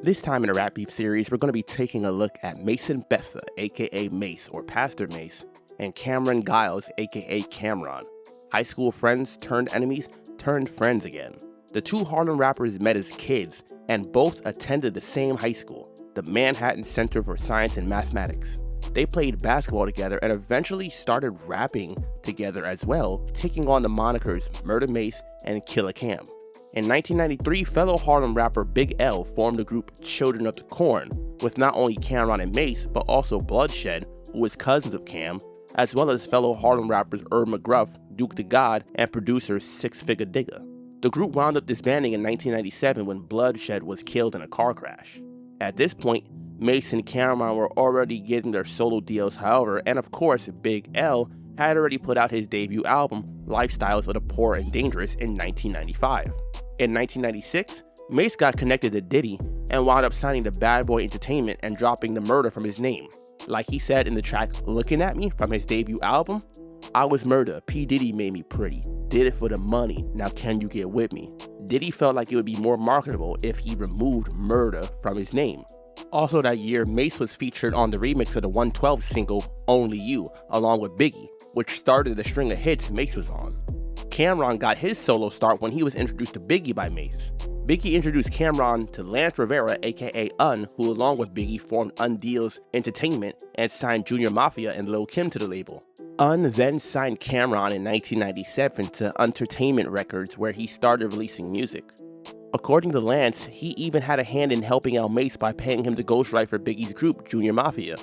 This time in the Rap Beef series, we're going to be taking a look at Mason Betha, aka Mase or Pastor Mase, and Cameron Giles, aka Cam'ron. High school friends turned enemies, turned friends again. The two Harlem rappers met as kids, and both attended the same high school, the Manhattan Center for Science and Mathematics. They played basketball together and eventually started rapping together as well, taking on the monikers Murder Mase and Killer Cam. In 1993, fellow Harlem rapper Big L formed the group Children of the Corn, with not only Cam'ron and Mase, but also Bloodshed, who was cousins of Cam, as well as fellow Harlem rappers Herb McGruff, Duke the God, and producer Six Figure Digga. The group wound up disbanding in 1997 when Bloodshed was killed in a car crash. At this point, Mase and Cam'ron were already getting their solo deals, however, and of course, Big L had already put out his debut album, Lifestyles of the Poor and Dangerous, in 1995. In 1996, Mase got connected to Diddy and wound up signing to Bad Boy Entertainment and dropping the murder from his name. Like he said in the track Looking At Me from his debut album, "I was murder, P. Diddy made me pretty, did it for the money, now can you get with me?" Diddy felt like it would be more marketable if he removed murder from his name. Also that year, Mase was featured on the remix of the 112 single Only You, along with Biggie, which started the string of hits Mase was on. Cam'ron got his solo start when he was introduced to Biggie by Mase. Biggie introduced Cam'ron to Lance Rivera, aka Un, who along with Biggie formed Undeals Entertainment and signed Junior Mafia and Lil Kim to the label. Un then signed Cam'ron in 1997 to Entertainment Records, where he started releasing music. According to Lance, he even had a hand in helping out Mase by paying him to ghostwrite for Biggie's group, Junior Mafia.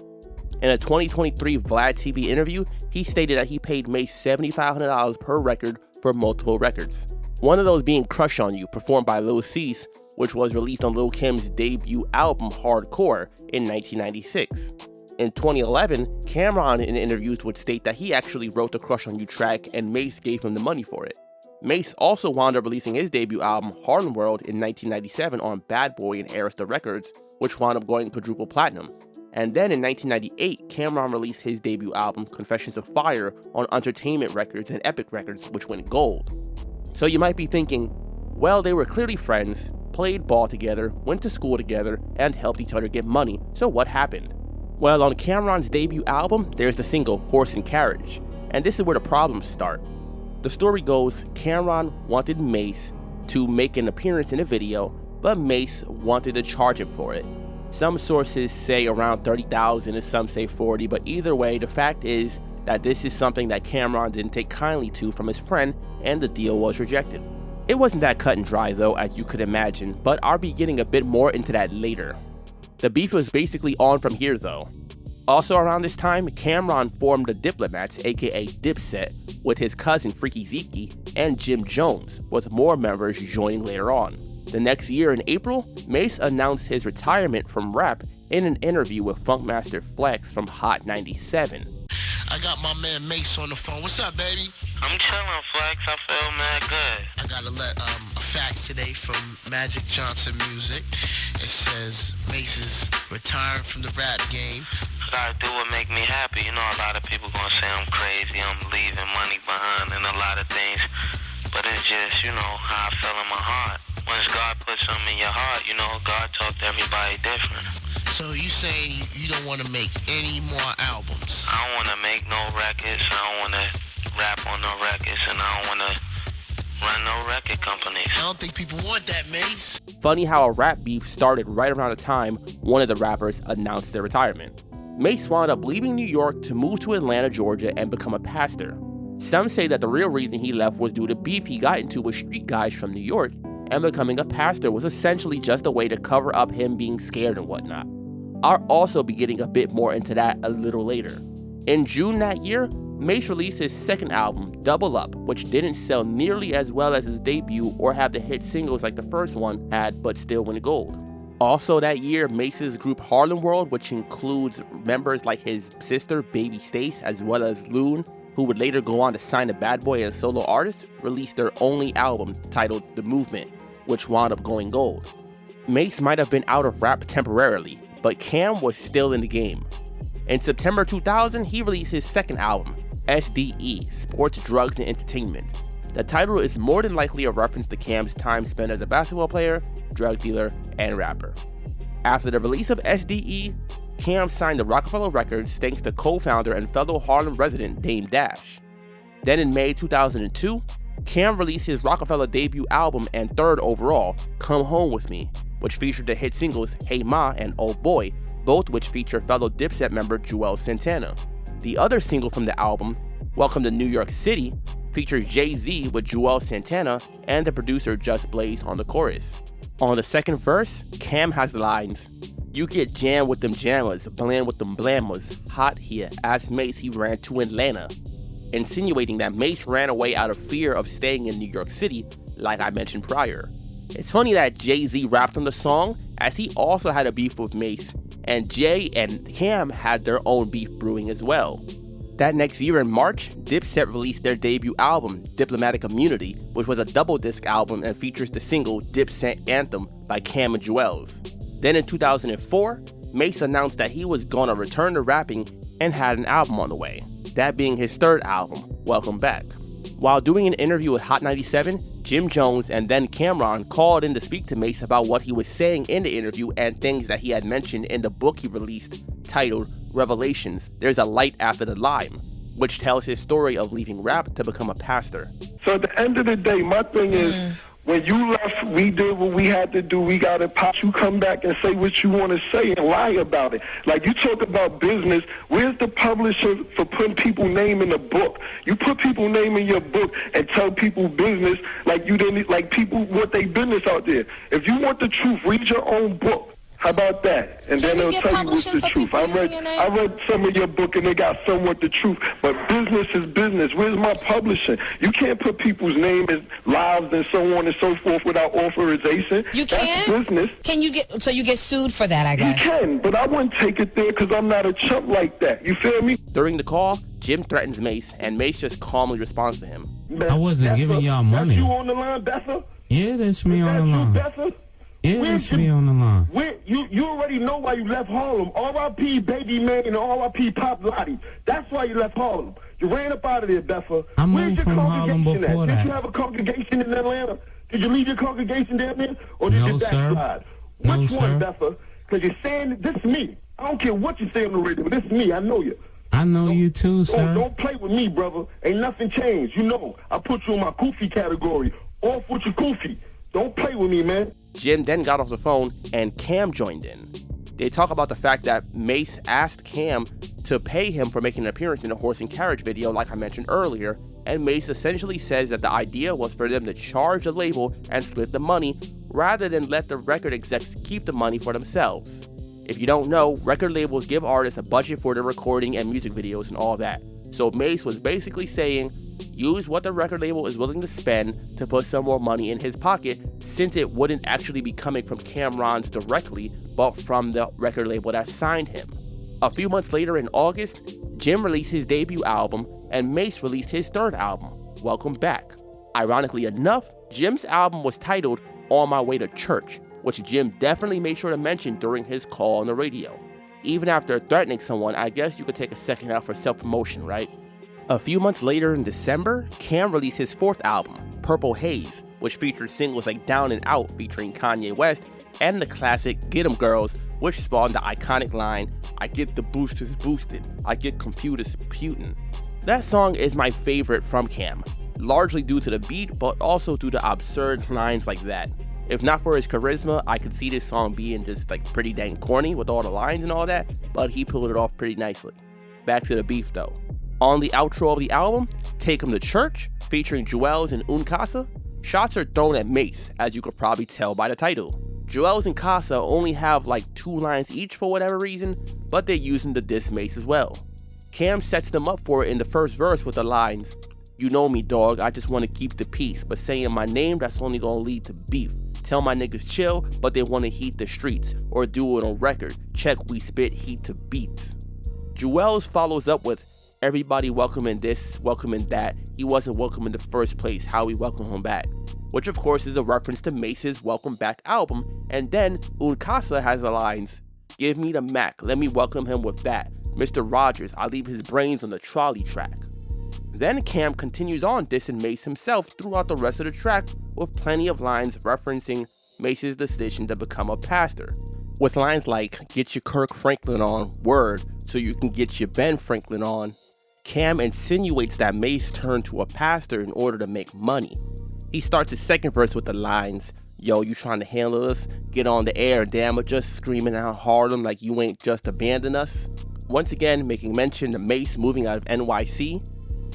In a 2023 Vlad TV interview, he stated that he paid Mase $7,500 per record for multiple records. One of those being Crush on You, performed by Lil Cease, which was released on Lil Kim's debut album Hardcore in 1996. In 2011, Cam'ron in interviews would state that he actually wrote the Crush on You track and Mase gave him the money for it. Mase also wound up releasing his debut album Harlem World in 1997 on Bad Boy and Arista Records, which wound up going quadruple platinum. And then in 1998, Cam'ron released his debut album Confessions of Fire on Entertainment Records and Epic Records, which went gold. So you might be thinking, well, they were clearly friends, played ball together, went to school together, and helped each other get money, so what happened? Well, on Cam'ron's debut album, there's the single Horse and Carriage, and this is where the problems start. The story goes, Cam'ron wanted Mase to make an appearance in a video, but Mase wanted to charge him for it. Some sources say around $30,000 and some say $40,000, but either way, the fact is that this is something that Cam'ron didn't take kindly to from his friend, and the deal was rejected. It wasn't that cut and dry though, as you could imagine, but I'll be getting a bit more into that later. The beef was basically on from here though. Also around this time, Cam'ron formed the Diplomats, aka Dipset, with his cousin Freaky Zeke and Jim Jones, with more members joining later on. The next year in April, Mase announced his retirement from rap in an interview with Funkmaster Flex from Hot 97. I got my man Mase on the phone. What's up, baby? I'm chillin', Flex. I feel mad good. I gotta let a fax today from Magic Johnson Music. It says Mase is retiring from the rap game. I gotta do what make me happy. You know, a lot of people gonna say I'm crazy, I'm leaving money behind and a lot of things. But it's just, you know, how I feel in my heart. Once God puts something in your heart, you know, God talks to everybody different. So you saying you don't want to make any more albums? I don't want to make no records. I don't want to rap on no records. And I don't want to run no record companies. I don't think people want that, Mase. Funny how a rap beef started right around the time one of the rappers announced their retirement. Mase wound up leaving New York to move to Atlanta, Georgia and become a pastor. Some say that the real reason he left was due to beef he got into with street guys from New York, and becoming a pastor was essentially just a way to cover up him being scared and whatnot. I'll also be getting a bit more into that a little later. In June that year, Mase released his second album, Double Up, which didn't sell nearly as well as his debut or have the hit singles like the first one had, but still went gold. Also that year, Mase's group Harlem World, which includes members like his sister Baby Stace as well as Loon, who would later go on to sign to Bad Boy as solo artists, released their only album titled The Movement, which wound up going gold. Mase might have been out of rap temporarily, but Cam was still in the game. In September 2000, he released his second album, SDE, Sports, Drugs, and Entertainment. The title is more than likely a reference to Cam's time spent as a basketball player, drug dealer, and rapper. After the release of SDE, Cam signed to Rockefeller Records thanks to co-founder and fellow Harlem resident Dame Dash. Then in May 2002, Cam released his Rockefeller debut album and third overall, Come Home With Me, which featured the hit singles Hey Ma and Oh Boy, both which feature fellow Dipset member Juelz Santana. The other single from the album, Welcome to New York City, features Jay-Z with Juelz Santana and the producer Just Blaze on the chorus. On the second verse, Cam has the lines, "You get jammed with them jammers, bland with them blammers, hot here, ask Mase he ran to Atlanta," insinuating that Mase ran away out of fear of staying in New York City, like I mentioned prior. It's funny that Jay-Z rapped on the song, as he also had a beef with Mase, and Jay and Cam had their own beef brewing as well. That next year in March, Dipset released their debut album, Diplomatic Immunity, which was a double-disc album and features the single Dipset Anthem by Cam and Juelz. Then in 2004, Mase announced that he was gonna return to rapping and had an album on the way, that being his third album, Welcome Back. While doing an interview with Hot 97, Jim Jones and then Cam'ron called in to speak to Mase about what he was saying in the interview and things that he had mentioned in the book he released titled Revelations, There's a Light After the Lime, which tells his story of leaving rap to become a pastor. So at the end of the day, my thing is, when you left, we did what we had to do. We got it popped. You come back and say what you want to say and lie about it. Like, you talk about business. Where's the publisher for putting people's name in the book? You put people's name in your book and tell people business like you didn't, like people want their business out there. If you want the truth, read your own book. How about that? And then they'll tell you what's the truth. I read some of your book and they got somewhat the truth. But business is business. Where's my publishing? You can't put people's name as lives and so on and so forth without authorization. You can? That's business. Can you get, so you get sued for that, I guess? You can, but I wouldn't take it there because I'm not a chump like that. You feel me? During the call, Jim threatens Mase, and Mase just calmly responds to him. I wasn't giving y'all money. That's you on the line, Betha? Yeah, that's me on the line. That's you, Betha? Yeah, that's me on the line. You already know why you left Harlem. R.I.P. Baby Man and R.I.P. Pop Lottie. That's why you left Harlem. You ran up out of there, Betha. I moved from Harlem before that. Did you have a congregation in Atlanta? Did you leave your congregation down there? Or did you backslide? Which one, Betha? Because you're saying, this is me. I don't care what you say on the radio, but this is me. I know you. I know you too, sir. Don't play with me, brother. Ain't nothing changed. You know, I put you in my Koofy category. Off with your Koofy. Don't play with me, man. Jim then got off the phone and Cam joined in. They talk about the fact that Mase asked Cam to pay him for making an appearance in the Horse and Carriage video like I mentioned earlier, and Mase essentially says that the idea was for them to charge the label and split the money rather than let the record execs keep the money for themselves. If you don't know, record labels give artists a budget for their recording and music videos and all that. So Mase was basically saying, use what the record label is willing to spend to put some more money in his pocket, since it wouldn't actually be coming from Cam'ron's directly, but from the record label that signed him. A few months later in August, Jim released his debut album, and Mase released his third album, Welcome Back. Ironically enough, Jim's album was titled On My Way to Church, which Jim definitely made sure to mention during his call on the radio. Even after threatening someone, I guess you could take a second out for self-promotion, right? A few months later in December, Cam released his fourth album, Purple Haze, which featured singles like Down and Out featuring Kanye West, and the classic Get 'Em Girls, which spawned the iconic line, I get the boosters boosted, I get computers putin'. That song is my favorite from Cam, largely due to the beat, but also due to absurd lines like that. If not for his charisma, I could see this song being just like pretty dang corny with all the lines and all that, but he pulled it off pretty nicely. Back to the beef though. On the outro of the album, Take 'Em to Church, featuring Juelz and Uncasa, shots are thrown at Mase, as you could probably tell by the title. Juelz and Casa only have like 2 lines each for whatever reason, but they're using the diss Mase as well. Cam sets them up for it in the first verse with the lines, you know me dog, I just want to keep the peace, but saying my name that's only gonna lead to beef. Tell my niggas chill, but they want to heat the streets, or do it on record, check we spit heat to beats. Juelz follows up with, everybody welcoming this, welcoming that, he wasn't welcome in the first place, how we welcome him back. Which of course is a reference to Mase's Welcome Back album, and then Uncasa has the lines, give me the Mac, let me welcome him with that, Mr. Rogers, I leave his brains on the trolley track. Then Cam continues on dissing Mase himself throughout the rest of the track with plenty of lines referencing Mase's decision to become a pastor. With lines like, get your Kirk Franklin on, word, so you can get your Ben Franklin on, Cam insinuates that Mase turned to a pastor in order to make money. He starts his second verse with the lines, yo, you trying to handle us? Get on the air and damage us, screaming out Harlem like you ain't just abandoned us. Once again, making mention to Mase moving out of NYC.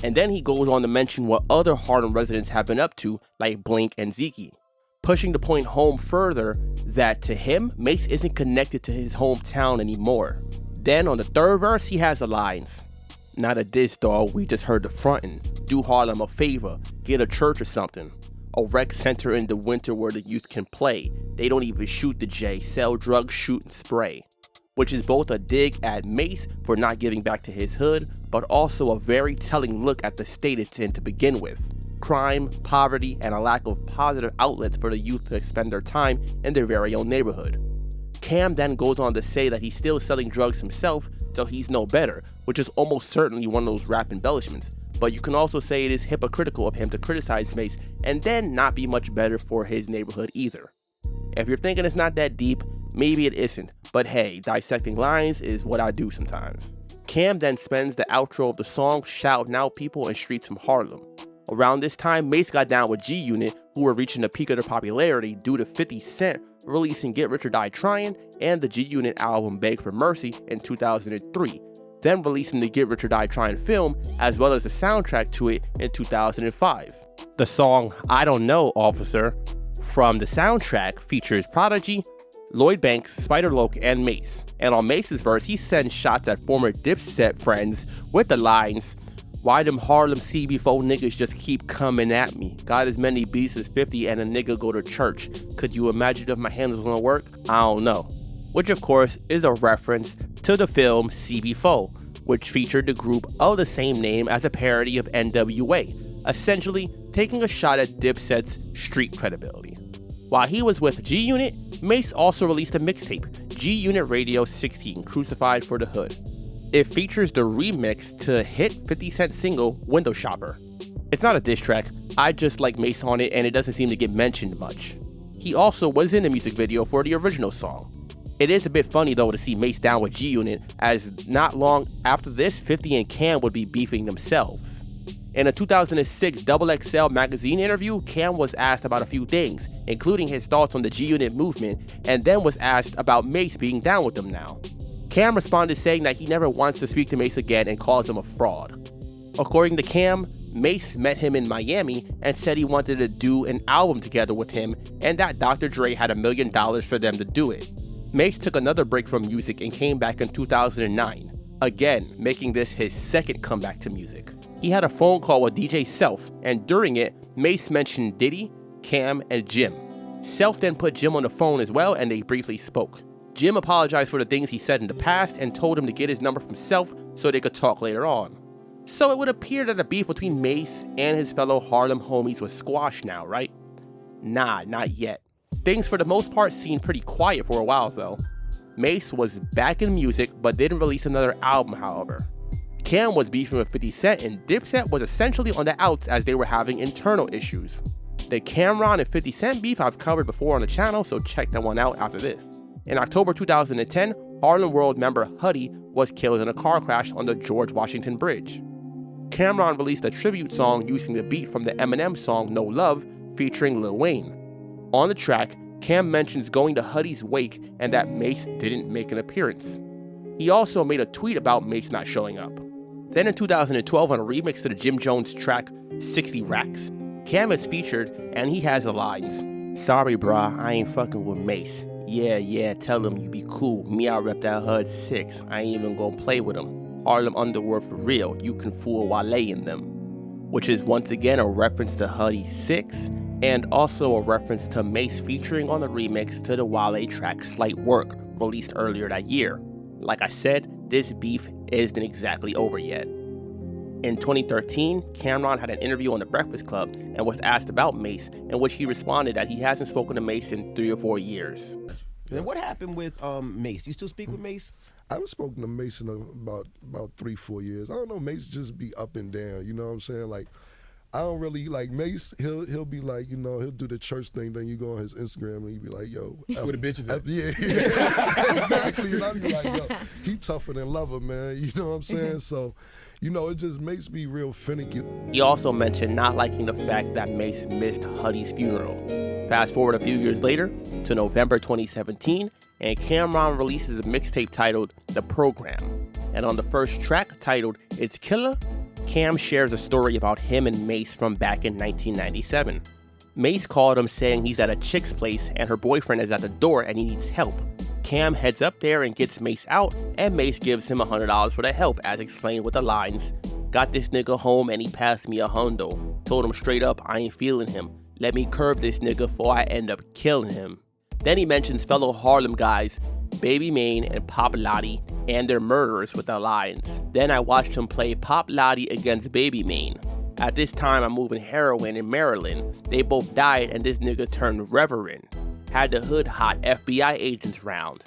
And then he goes on to mention what other Harlem residents have been up to, like Blink and Zeke, pushing the point home further that to him, Mase isn't connected to his hometown anymore. Then on the third verse, he has the lines, not a diss, dog, we just heard the frontin'. Do Harlem a favor, get a church or something. A rec center in the winter where the youth can play. They don't even shoot the J, sell drugs, shoot and spray. Which is both a dig at Mase for not giving back to his hood, but also a very telling look at the state it's in to begin with. Crime, poverty, and a lack of positive outlets for the youth to spend their time in their very own neighborhood. Cam then goes on to say that he's still selling drugs himself, so he's no better, which is almost certainly one of those rap embellishments. But you can also say it is hypocritical of him to criticize Mase and then not be much better for his neighborhood either. If you're thinking it's not that deep, maybe it isn't, but hey, dissecting lines is what I do sometimes. Cam then spends the outro of the song shouting out people in streets from Harlem. Around this time, Mase got down with G-Unit, who were reaching the peak of their popularity due to 50 Cent releasing Get Rich or Die Tryin' and the G-Unit album Beg for Mercy in 2003, then releasing the Get Rich or Die Tryin' film as well as the soundtrack to it in 2005. The song I Don't Know, Officer from the soundtrack features Prodigy, Lloyd Banks, Spider Loc, and Mase. And on Mase's verse, he sends shots at former Dipset friends with the lines, why them Harlem CB4 niggas just keep coming at me? Got as many beats as 50 and a nigga go to church. Could you imagine if my hands was gonna work? I don't know. Which of course is a reference to the film CB4, which featured the group of the same name as a parody of NWA, essentially taking a shot at Dipset's street credibility. While he was with G-Unit, Mase also released a mixtape, G-Unit Radio 16, Crucified for the Hood. It features the remix to hit 50 Cent single, Window Shopper. It's not a diss track, I just like Mase on it and it doesn't seem to get mentioned much. He also was in the music video for the original song. It is a bit funny though to see Mase down with G-Unit, as not long after this, 50 and Cam would be beefing themselves. In a 2006 XXL magazine interview, Cam was asked about a few things, including his thoughts on the G-Unit movement, and then was asked about Mase being down with them now. Cam responded saying that he never wants to speak to Mase again and calls him a fraud. According to Cam, Mase met him in Miami and said he wanted to do an album together with him and that Dr. Dre had $1 million for them to do it. Mase took another break from music and came back in 2009, again making this his second comeback to music. He had a phone call with DJ Self, and during it, Mase mentioned Diddy, Cam, and Jim. Self then put Jim on the phone as well and they briefly spoke. Jim apologized for the things he said in the past and told him to get his number from Self so they could talk later on. So it would appear that the beef between Mase and his fellow Harlem homies was squashed now, right? Nah, not yet. Things for the most part seemed pretty quiet for a while though. Mase was back in music but didn't release another album, however. Cam was beefing with 50 Cent and Dipset was essentially on the outs as they were having internal issues. The Cam'ron and 50 Cent beef I've covered before on the channel, so check that one out after this. In October 2010, Harlem World member Huddy was killed in a car crash on the George Washington Bridge. Cam'ron released a tribute song using the beat from the Eminem song No Love featuring Lil Wayne. On the track, Cam mentions going to Huddy's wake and that Mase didn't make an appearance. He also made a tweet about Mase not showing up. Then in 2012, on a remix to the Jim Jones track 60 Racks, Cam is featured and he has the lines, sorry brah, I ain't fucking with Mase. Yeah, tell him you be cool. Me, I rep that HUD 6. I ain't even gonna play with him. Harlem Underworld for real. You can fool Wale in them. Which is once again a reference to Huddy 6, and also a reference to Mase featuring on the remix to the Wale track Slight Work, released earlier that year. Like I said, this beef isn't exactly over yet. In 2013, Cam'ron had an interview on The Breakfast Club and was asked about Mase, in which he responded that he hasn't spoken to Mase in 3 or 4 years. And what happened with Mase? You still speak with Mase? I haven't spoken to Mason in about 3-4 years. I don't know, Mase just be up and down, you know what I'm saying? Like, I don't really like Mase. He'll be like, you know, he'll do the church thing. Then you go on his Instagram and he be like, yo, where the bitches at? Yeah, exactly. And I be like, yo, he tougher than Lover, man. You know what I'm saying? So, you know, it just makes me real finicky. He also mentioned not liking the fact that Mase missed Huddy's funeral. Fast forward a few years later to November 2017, and Cam'ron releases a mixtape titled The Program. And on the first track, titled It's Killer, Cam shares a story about him and Mase from back in 1997. Mase called him saying he's at a chick's place and her boyfriend is at the door and he needs help. Cam heads up there and gets Mase out, and Mase gives him $100 for the help, as explained with the lines, "Got this nigga home and he passed me a hundo. Told him straight up I ain't feeling him. Let me curb this nigga before I end up killing him." Then he mentions fellow Harlem guys, Baby Mane and Pop Lottie, and their murderers with the lines. Then I watched him play Pop Lottie against Baby Mane. At this time I'm moving heroin in Maryland. They both died and this nigga turned reverend. Had the hood hot FBI agents round.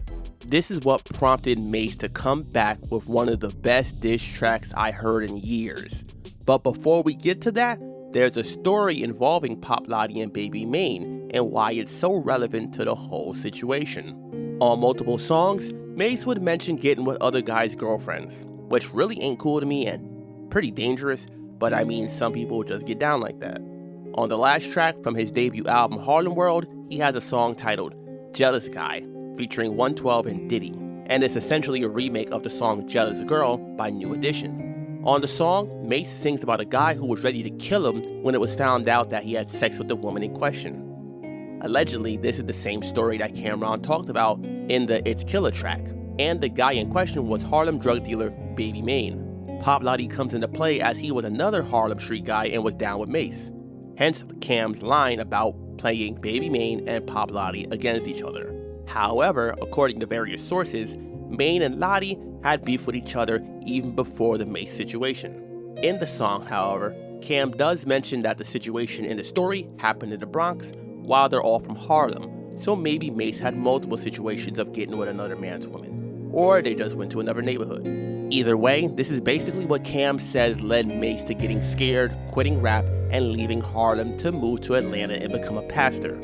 This is what prompted Mase to come back with one of the best diss tracks I heard in years. But before we get to that, there's a story involving Pop Lottie and Baby Mane and why it's so relevant to the whole situation. On multiple songs, Mase would mention getting with other guys' girlfriends, which really ain't cool to me and pretty dangerous, but I mean some people just get down like that. On the last track from his debut album Harlem World, he has a song titled Jealous Guy, featuring 112 and Diddy, and it's essentially a remake of the song Jealous Girl by New Edition. On the song, Mase sings about a guy who was ready to kill him when it was found out that he had sex with the woman in question. Allegedly, this is the same story that Cam'ron talked about in the It's Killer track, and the guy in question was Harlem drug dealer Baby Mane. Pop Lottie comes into play as he was another Harlem street guy and was down with Mase. Hence Cam's line about playing Baby Mane and Pop Lottie against each other. However, according to various sources, Mane and Lottie had beef with each other even before the Mase situation. In the song, however, Cam does mention that the situation in the story happened in the Bronx while they're all from Harlem, so maybe Mase had multiple situations of getting with another man's woman, or they just went to another neighborhood. Either way, this is basically what Cam says led Mase to getting scared, quitting rap, and leaving Harlem to move to Atlanta and become a pastor.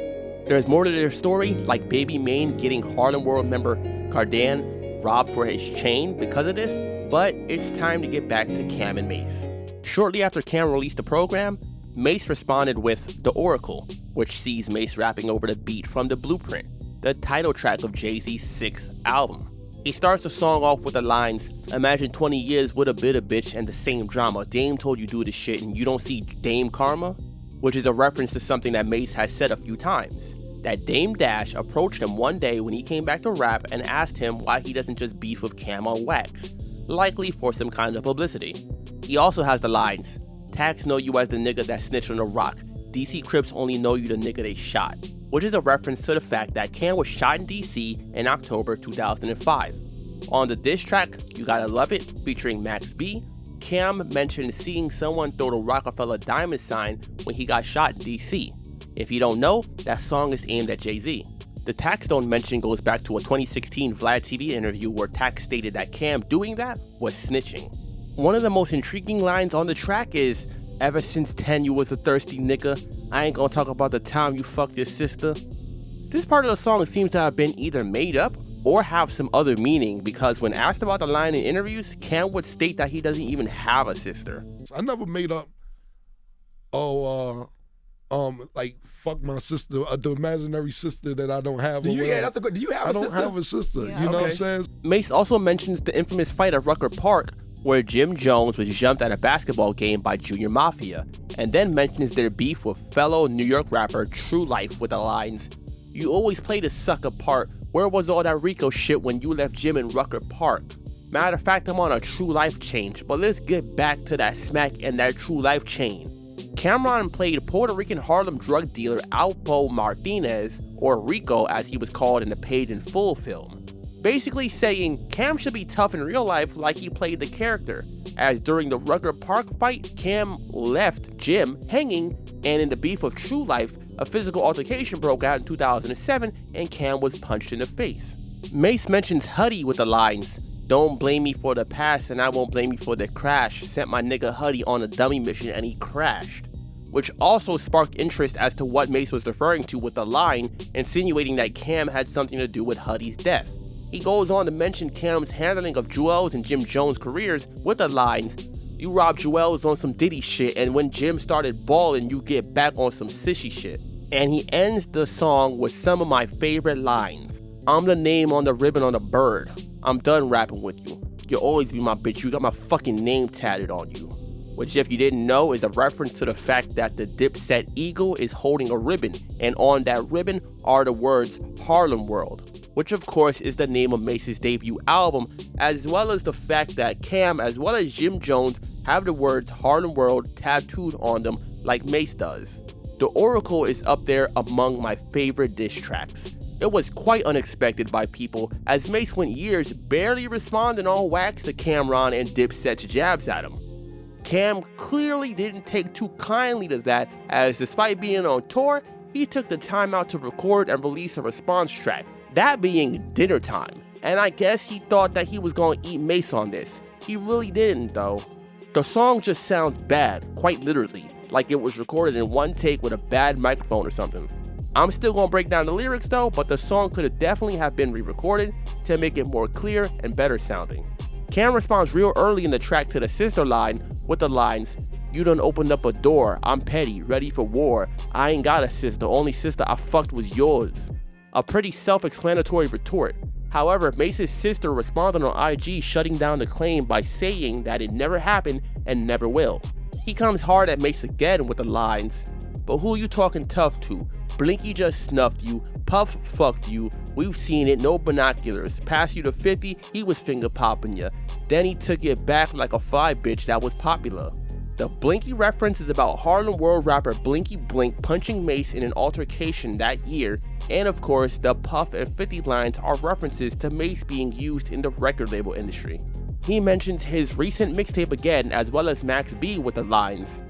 There's more to their story, like Baby Mane getting Harlem World member Cardan robbed for his chain because of this, but it's time to get back to Cam and Mase. Shortly after Cam released the program, Mase responded with The Oracle, which sees Mase rapping over the beat from The Blueprint, the title track of Jay-Z's 6th album. He starts the song off with the lines, "Imagine 20 years with a bitter bitch and the same drama. Dame told you do this shit and you don't see Dame karma?" Which is a reference to something that Mase has said a few times. That Dame Dash approached him one day when he came back to rap and asked him why he doesn't just beef with Cam on wax, likely for some kind of publicity. He also has the lines, "Tax know you as the nigga that snitched on the rock. DC Crips only know you the nigga they shot," which is a reference to the fact that Cam was shot in DC in October 2005. On the diss track, You Gotta Love It, featuring Max B, Cam mentioned seeing someone throw the Rockefeller diamond sign when he got shot in DC. If you don't know, that song is aimed at Jay-Z. The Taxstone mention goes back to a 2016 Vlad TV interview where Tax stated that Cam doing that was snitching. One of the most intriguing lines on the track is, "Ever since 10 you was a thirsty nigga, I ain't gonna talk about the time you fucked your sister." This part of the song seems to have been either made up or have some other meaning, because when asked about the line in interviews, Cam would state that he doesn't even have a sister. I never made up, like fuck my sister, the imaginary sister that I don't have. Do you have a sister? I don't have a sister. Yeah. You know what I'm saying? Mase also mentions the infamous fight at Rucker Park where Jim Jones was jumped at a basketball game by Junior Mafia, and then mentions their beef with fellow New York rapper True Life with the lines, "You always play the sucker part. Where was all that Rico shit when you left Jim in Rucker Park? Matter of fact, I'm on a True Life change, but let's get back to that smack and that True Life chain." Cam'ron played Puerto Rican Harlem drug dealer Alpo Martinez, or Rico as he was called in the Paid in Full film, basically saying Cam should be tough in real life like he played the character, as during the Rucker Park fight, Cam left Jim hanging, and in the beef of True Life, a physical altercation broke out in 2007 and Cam was punched in the face. Mase mentions Huddy with the lines, "Don't blame me for the past and I won't blame you for the crash. Sent my nigga Huddy on a dummy mission and he crashed." which also sparked interest as to what Mase was referring to with the line, insinuating that Cam had something to do with Huddy's death. He goes on to mention Cam's handling of Juelz and Jim Jones' careers with the lines, "You robbed Juelz on some Diddy shit, and when Jim started balling, you get back on some sissy shit." And he ends the song with some of my favorite lines. "I'm the name on the ribbon on the bird. I'm done rapping with you. You'll always be my bitch. You got my fucking name tatted on you." Which, if you didn't know, is a reference to the fact that the Dipset eagle is holding a ribbon, and on that ribbon are the words Harlem World, which of course is the name of Mase's debut album, as well as the fact that Cam as well as Jim Jones have the words Harlem World tattooed on them like Mase does. The Oracle is up there among my favorite diss tracks. It was quite unexpected by people, as Mase went years barely responding on wax to Cam'ron and Dipset's jabs at him. Cam clearly didn't take too kindly to that, as despite being on tour, he took the time out to record and release a response track, that being Dinner Time, and I guess he thought that he was going to eat Mase on this. He really didn't though. The song just sounds bad, quite literally, like it was recorded in one take with a bad microphone or something. I'm still going to break down the lyrics though, but the song could have definitely have been re-recorded to make it more clear and better sounding. Cam responds real early in the track to the sister line with the lines, "You done opened up a door, I'm petty, ready for war, I ain't got a sister, only sister I fucked was yours." A pretty self-explanatory retort. However, Mase's sister responded on IG shutting down the claim by saying that it never happened and never will. He comes hard at Mase again with the lines, "But who you talking tough to? Blinky just snuffed you, Puff fucked you, we've seen it, no binoculars, pass you to 50, he was finger popping ya, then he took it back like a fly bitch that was popular." The Blinky reference is about Harlem World rapper Blinky Blink punching Mase in an altercation that year, and of course the Puff and 50 lines are references to Mase being used in the record label industry. He mentions his recent mixtape again, as well as Max B with the lines,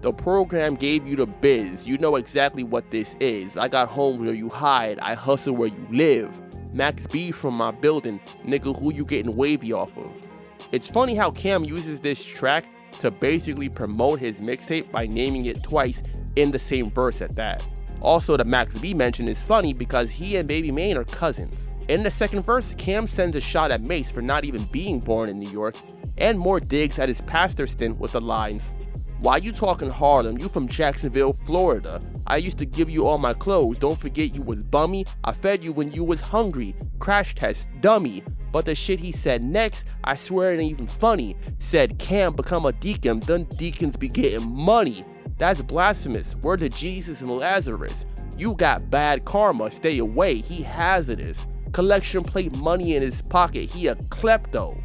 "The program gave you the biz, you know exactly what this is, I got home where you hide, I hustle where you live, Max B from my building, nigga who you getting wavy off of." It's funny how Cam uses this track to basically promote his mixtape by naming it twice in the same verse at that. Also, the Max B mention is funny because he and Baby Mane are cousins. In the second verse, Cam sends a shot at Mase for not even being born in New York, and more digs at his pastor stint with the lines, "Why you talking Harlem? You from Jacksonville, Florida. I used to give you all my clothes, don't forget you was bummy, I fed you when you was hungry, crash test, dummy." But the shit he said next, I swear it ain't even funny. Said Cam become a deacon, then deacons be getting money. That's blasphemous. Word to Jesus and Lazarus. You got bad karma, stay away, he hazardous. Collection plate money in his pocket, he a klepto.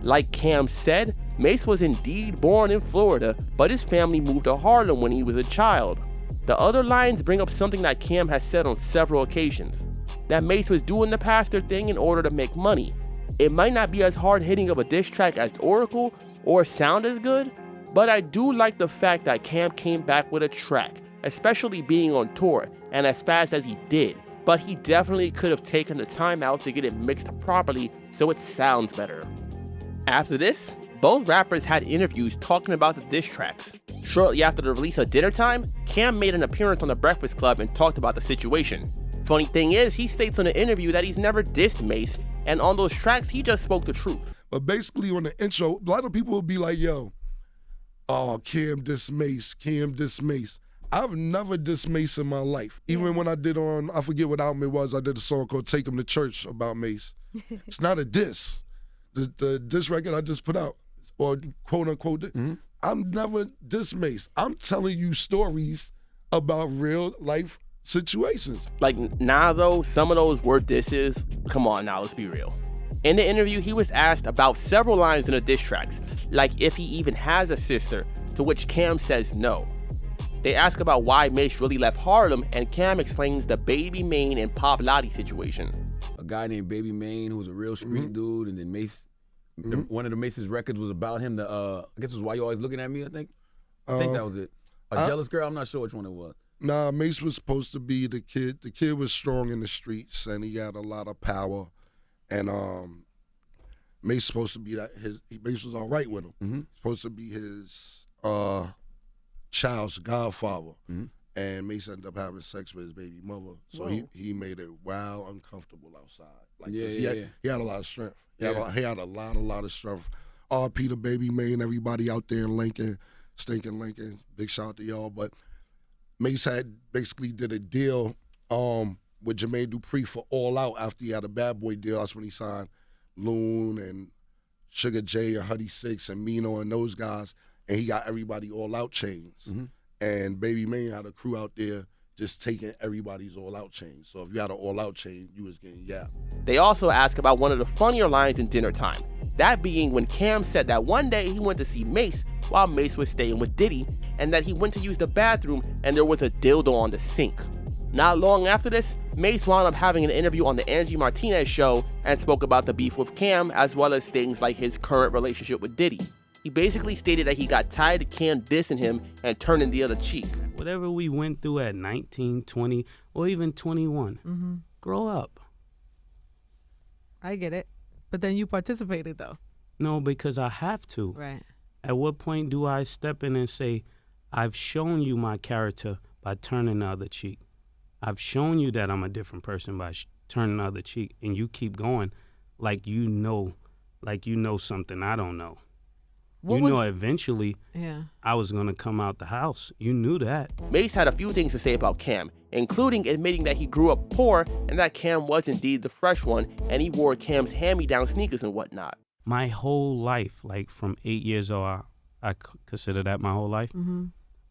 Like Cam said, Mase was indeed born in Florida, but his family moved to Harlem when he was a child. The other lines bring up something that Cam has said on several occasions, that Mase was doing the pastor thing in order to make money. It might not be as hard-hitting of a diss track as Oracle or sound as good, but I do like the fact that Cam came back with a track, especially being on tour and as fast as he did, but he definitely could have taken the time out to get it mixed properly so it sounds better. After this, both rappers had interviews talking about the diss tracks. Shortly after the release of Dinner Time, Cam made an appearance on The Breakfast Club and talked about the situation. Funny thing is, he states in the interview that he's never dissed Mase, and on those tracks, he just spoke the truth. But basically on the intro, a lot of people will be like, "Yo, oh, Cam diss Mase, Cam diss Mase." I've never dissed Mase in my life. Even when I did on, I forget what album it was, I did a song called Take Him to Church about Mase. It's not a diss. The diss record I just put out, or quote unquote, I'm never dissed Mase. I'm telling you stories about real life situations. Like, nah though, some of those were disses. Come on now, let's be real. In the interview, he was asked about several lines in the diss tracks, like if he even has a sister, to which Cam says no. They ask about why Mase really left Harlem, and Cam explains the Baby Mane and Pop Lottie situation. A guy named Baby Mane who was a real street dude, and then Mase, one of the Mase's records was about him. I guess it was Why You Always Looking At Me, I think that was it. A Jealous Girl, I'm not sure which one it was. Nah, Mase was supposed to be the kid. The kid was strong in the streets, and he had a lot of power. And Mase supposed to be that. Mase was all right with him. Supposed to be his child's godfather. And Mase ended up having sex with his baby mother. So he made it wild uncomfortable outside. Like he had a lot of strength. He had a lot of strength. R.P. the baby May and everybody out there in Lincoln, stinking Lincoln. Big shout out to y'all. But Mase had basically did a deal with Jermaine Dupri for All Out after he had a Bad Boy deal. That's when he signed Loon and Sugar J and Huddy Six and Mino and those guys. And he got everybody All Out chains. And Baby May had a crew out there just taking everybody's All Out chains. So if you had an All Out chain, you was getting yapped. They also ask about one of the funnier lines in Dinner Time. That being when Cam said that one day he went to see Mase while Mase was staying with Diddy, and that he went to use the bathroom and there was a dildo on the sink. Not long after this, Mase wound up having an interview on the Angie Martinez show and spoke about the beef with Cam as well as things like his current relationship with Diddy. He basically stated that he got tired of Cam dissing him and turning the other cheek. Whatever we went through at 19, 20, or even 21, grow up. I get it. But then you participated, though. No, because I have to. Right. At what point do I step in and say, I've shown you my character by turning the other cheek. I've shown you that I'm a different person by turning the other cheek, and you keep going like you know something I don't know. Eventually, I was going to come out the house. You knew that. Mase had a few things to say about Cam, including admitting that he grew up poor and that Cam was indeed the fresh one, and he wore Cam's hand-me-down sneakers and whatnot. My whole life, like from 8 years old, I consider that my whole life,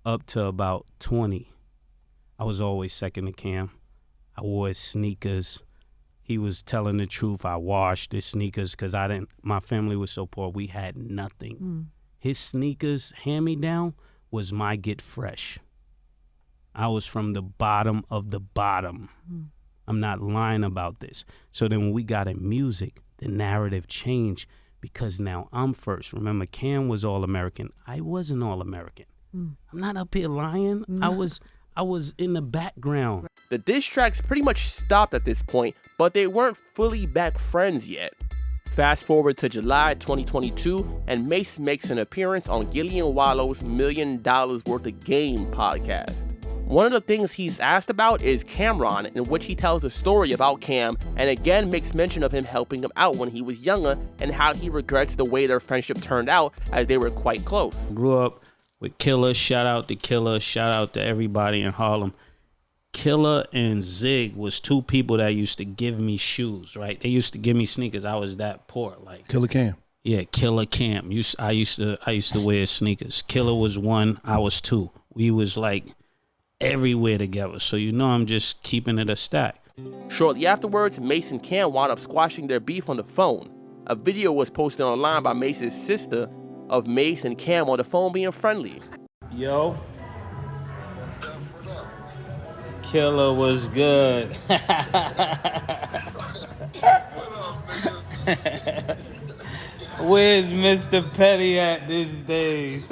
up to about 20, I was always second to Cam. I wore his sneakers. He was telling the truth. I washed his sneakers because my family was so poor. We had nothing. His sneakers, hand-me-down, was my get fresh. I was from the bottom of the bottom. I'm not lying about this. So then when we got in music, the narrative changed because now I'm first. Remember, Cam was All-American. I wasn't All-American. I'm not up here lying. I was in the background. The diss tracks pretty much stopped at this point, but they weren't fully back friends yet. Fast forward to July 2022, and Mase makes an appearance on Gillian Wallow's $1 Million Worth of Game podcast. One of the things he's asked about is Cam'ron, in which he tells a story about Cam and again makes mention of him helping him out when he was younger and how he regrets the way their friendship turned out as they were quite close. Grew up with Killer, shout out to Killer, shout out to everybody in Harlem. Killer and Zig was two people that used to give me shoes, right? They used to give me sneakers. I was that poor, like Killer Cam. Yeah, Killer Cam. I used to wear sneakers. Killer was one, I was two. We was like everywhere together. So I'm just keeping it a stack. Shortly afterwards, Mase and Cam wound up squashing their beef on the phone. A video was posted online by Mase's sister of Mase and Cam on the phone being friendly. Yo. Killer was good. Where's Mr. Petty at these days?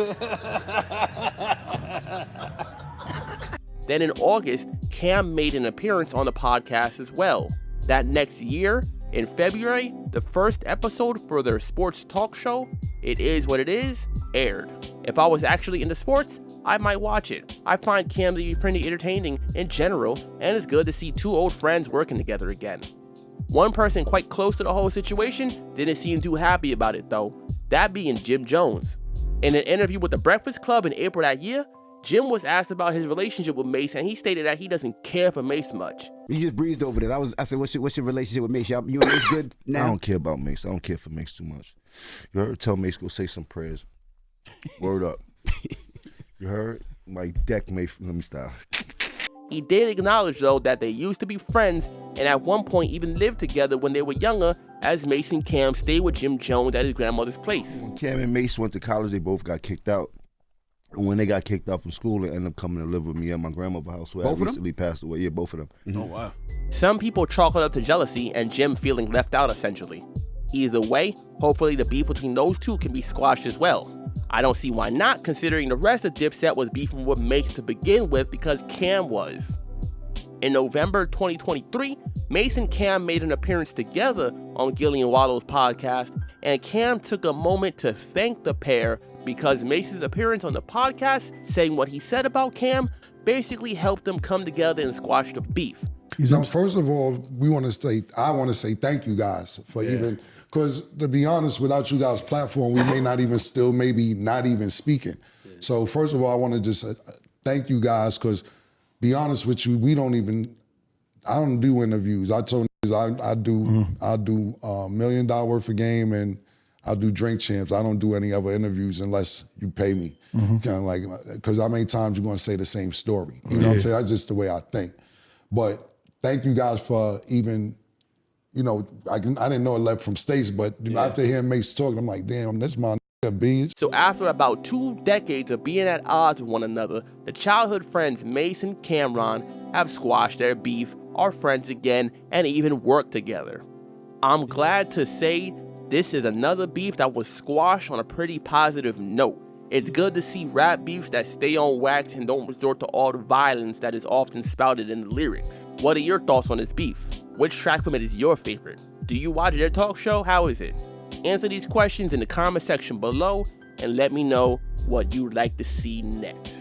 Then in August, Cam made an appearance on the podcast as well. That next year, in February, the first episode for their sports talk show, It Is What It Is, aired. If I was actually into sports, I might watch it. I find Cam to be pretty entertaining in general, and it's good to see two old friends working together again. One person quite close to the whole situation didn't seem too happy about it though, that being Jim Jones. In an interview with The Breakfast Club in April that year, Jim was asked about his relationship with Mase, and he stated that he doesn't care for Mase much. You just breezed over that. I said, what's your relationship with Mase? You and Mase good now? I don't care about Mase. I don't care for Mase too much. You heard? Tell Mase go say some prayers. Word up. You heard? My deck may. Let me stop. He did acknowledge, though, that they used to be friends and at one point even lived together when they were younger, as Mase and Cam stayed with Jim Jones at his grandmother's place. When Cam and Mase went to college, they both got kicked out. And when they got kicked out from school, they ended up coming to live with me at my grandmother's house, where I recently passed away. Yeah, both of them. Oh, wow. Some people chalk it up to jealousy and Jim feeling left out, essentially. Either way, hopefully the beef between those two can be squashed as well. I don't see why not, considering the rest of Dipset was beefing with Mase to begin with because Cam was. In November 2023, Mase and Cam made an appearance together on Gillian Wallow's podcast, and Cam took a moment to thank the pair because Mase's appearance on the podcast, saying what he said about Cam, basically helped them come together and squash the beef. Now, first of all, I want to say thank you guys for even, because to be honest, without you guys' platform, we may not even still maybe not even speaking. So first of all, I want to just thank you guys, because be honest with you, I don't do interviews. I told niggas I do $1 million worth of game, and I'll do Drink Champs. I don't do any other interviews unless you pay me. Kind of like, because how many times you're going to say the same story? You know what I'm saying? That's just the way I think. But thank you guys for even, I didn't know it left from States, but after hearing Mase talk, I'm like, damn, that's my nigga, B. So after about 2 decades of being at odds with one another, the childhood friends Mase and Cam'ron have squashed their beef, are friends again, and even work together. I'm glad to say this is another beef that was squashed on a pretty positive note. It's good to see rap beefs that stay on wax and don't resort to all the violence that is often spouted in the lyrics. What are your thoughts on this beef? Which track from it is your favorite? Do you watch their talk show? How is it? Answer these questions in the comment section below and let me know what you'd like to see next.